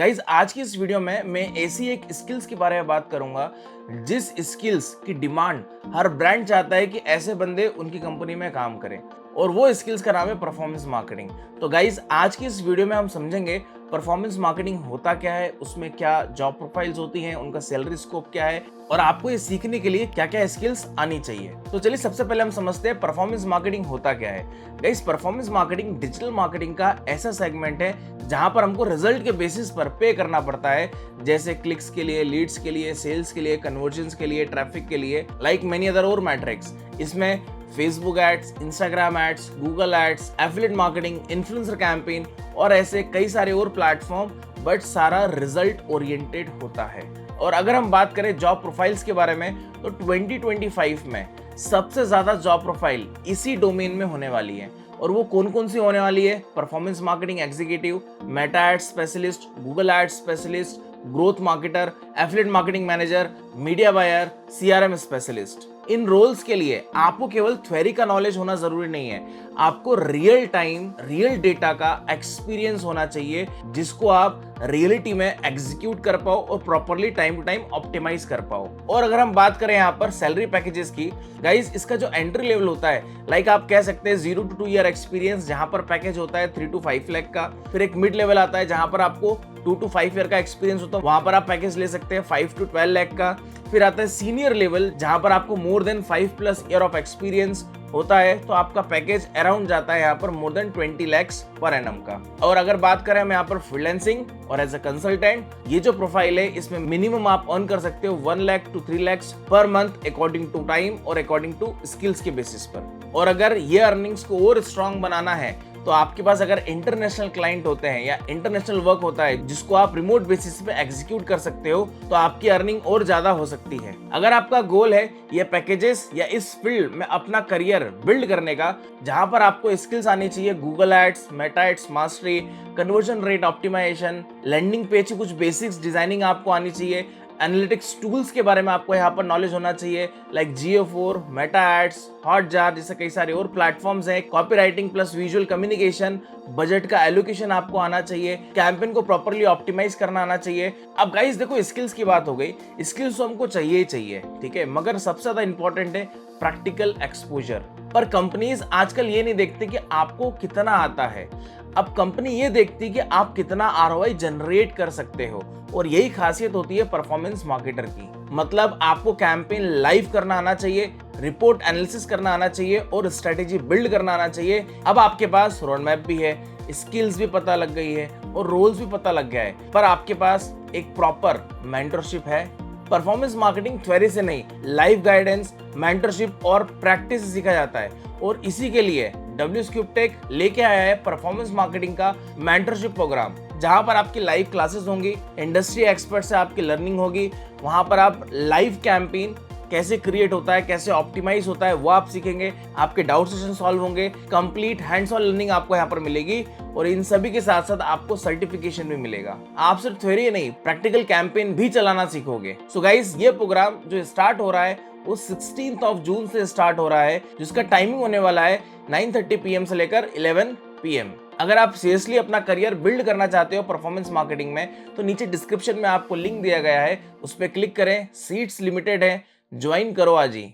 Guys आज की इस वीडियो में मैं ऐसी एक स्किल्स के बारे में बात करूंगा जिस स्किल्स की डिमांड हर ब्रांड चाहता है कि ऐसे बंदे उनकी कंपनी में काम करें, और वो स्किल्स का नाम है परफॉर्मेंस मार्केटिंग। तो गाइज आज की इस वीडियो में हम समझेंगे परफॉर्मेंस मार्केटिंग होता क्या है, उसमें क्या जॉब प्रोफाइल्स होती हैं, उनका सैलरी स्कोप क्या है और आपको ये सीखने के लिए क्या क्या स्किल्स आनी चाहिए। तो चलिए सबसे पहले हम समझते हैं परफॉर्मेंस मार्केटिंग होता क्या है। Guys performance marketing digital marketing का ऐसा सेगमेंट है जहां पर हमको रिजल्ट के बेसिस पर पे करना पड़ता है, जैसे क्लिक्स के लिए, लीड्स के लिए, सेल्स के लिए, कन्वर्जन्स के लिए, ट्रैफिक के लिए, लाइक मेनी अदर और मैट्रिक्स। इसमें Facebook ads, Instagram ads, Google ads, affiliate marketing, influencer campaign और ऐसे कई सारे और प्लेटफॉर्म, बट सारा रिजल्ट ओरिएंटेड होता है। और अगर हम बात करें जॉब प्रोफाइल्स के बारे में तो 2025 में सबसे ज्यादा जॉब प्रोफाइल इसी डोमेन में होने वाली है। और वो कौन कौन सी होने वाली है? Performance marketing executive, Meta ad specialist, Google ad specialist, growth marketer, affiliate marketing manager, media buyer, CRM specialist. इन रोल्स के लिए आपको केवल थ्योरी का नॉलेज होना जरूरी नहीं है, आपको रियल टाइम रियल डेटा का एक्सपीरियंस होना चाहिए जिसको आप रियलिटी में एग्जीक्यूट कर पाओ और properly time to time optimise कर पाओ। और अगर हम बात करें यहाँ पर सैलरी पैकेजेस की, गाइस इसका जो एंट्री लेवल होता है, लाइक आप कह सकते हैं 0 to 2 ईयर एक्सपीरियंस, जहां पर पैकेज होता है 3 to 5 लाख का। फिर एक मिड लेवल आता है जहां पर आपको 2 to 5 ईयर का एक्सपीरियंस होता है, वहां पर आप पैकेज ले सकते हैं 5 to 12 लाख का। फिर आता है सीनियर लेवल जहां पर आपको more than 5+ year of experience होता है, तो आपका पैकेज अराउंड जाता है यहाँ पर more than 20 lakhs per annum का। और अगर बात करें हम यहाँ पर फ्रीलांसिंग और एज अ कंसल्टेंट, ये जो प्रोफाइल है इसमें मिनिमम आप अर्न कर सकते हो 1 लाख to 3 lakhs पर मंथ अकॉर्डिंग टू टाइम और अकॉर्डिंग टू स्किल्स के बेसिस पर। और अगर ये अर्निंग्स को और स्ट्रॉन्ग बनाना है तो आपके पास अगर इंटरनेशनल क्लाइंट होते हैं या इंटरनेशनल वर्क होता है जिसको आप रिमोट बेसिस पे एग्जीक्यूट कर सकते हो, तो आपकी अर्निंग और ज्यादा हो सकती है। अगर आपका गोल है ये पैकेजेस या इस फील्ड में अपना करियर बिल्ड करने का, जहां पर आपको स्किल्स आनी चाहिए Google ads, Meta ads mastery, conversion rate optimisation, landing page की कुछ बेसिक्स डिजाइनिंग आपको आनी चाहिए, एनालिटिक्स टूल्स के बारे में आपको यहाँ पर नॉलेज होना चाहिए, लाइक GA4, मेटा एड्स, हॉटजार जैसे कई सारे और प्लेटफॉर्म्स हैं, copywriting plus visual communication, budget का एलोकेशन आपको आना चाहिए, कैंपेन को प्रॉपर्ली ऑप्टिमाइज करना आना चाहिए। अब गाइस देखो स्किल्स की बात हो गई, स्किल्स तो हमको चाहिए ही चाहिए, ठीक है, मगर सबसे ज्यादा इंपॉर्टेंट है प्रैक्टिकल एक्सपोजर। पर कंपनीज आजकल ये नहीं देखते कि आपको कितना आता है, अब कंपनी ये देखती है कि आप कितना ROI जनरेट कर सकते हो। और यही खासियत होती है परफॉर्मेंस मार्केटर की, मतलब आपको कैंपेन लाइव करना आना चाहिए, रिपोर्ट एनालिसिस करना आना चाहिए और स्ट्रेटेजी बिल्ड करना आना चाहिए। अब आपके पास रोड मैप भी है, स्किल्स भी पता लग गई है और रोल्स भी पता लग गया है, पर आपके पास एक प्रॉपर मेंटरशिप है। परफॉर्मेंस मार्केटिंग थ्योरी से नहीं, लाइव गाइडेंस, मेंटरशिप और प्रैक्टिस से सीखा जाता है। और इसी के लिए WSCubeTech लेके आया है परफॉर्मेंस मार्केटिंग का मेंटरशिप प्रोग्राम, जहां पर आपकी लाइव क्लासेस होंगी, इंडस्ट्री एक्सपर्ट से आपकी लर्निंग होगी, वहां पर आप लाइव कैंपेन कैसे क्रिएट होता है, कैसे ऑप्टिमाइज होता है वो आप सीखेंगे, आपके डाउट सेशन सॉल्व होंगे, कंप्लीट हैंड्स ऑन लर्निंग आपको यहाँ पर मिलेगी। और इन सभी के साथ साथ आपको सर्टिफिकेशन भी मिलेगा। आप सिर्फ थ्योरी नहीं, प्रैक्टिकल कैंपेन भी चलाना सीखोगे। सो गाइस ये प्रोग्राम जो स्टार्ट हो रहा है वो 16 जून से स्टार्ट हो रहा है, जिसका टाइमिंग होने वाला है 9:30 PM से लेकर 11 PM। अगर आप सीरियसली अपना करियर बिल्ड करना चाहते हो परफॉर्मेंस मार्केटिंग में, तो नीचे डिस्क्रिप्शन में आपको लिंक दिया गया है, उस पर क्लिक करें, सीट्स लिमिटेड है, ज्वाइन करो आज ही।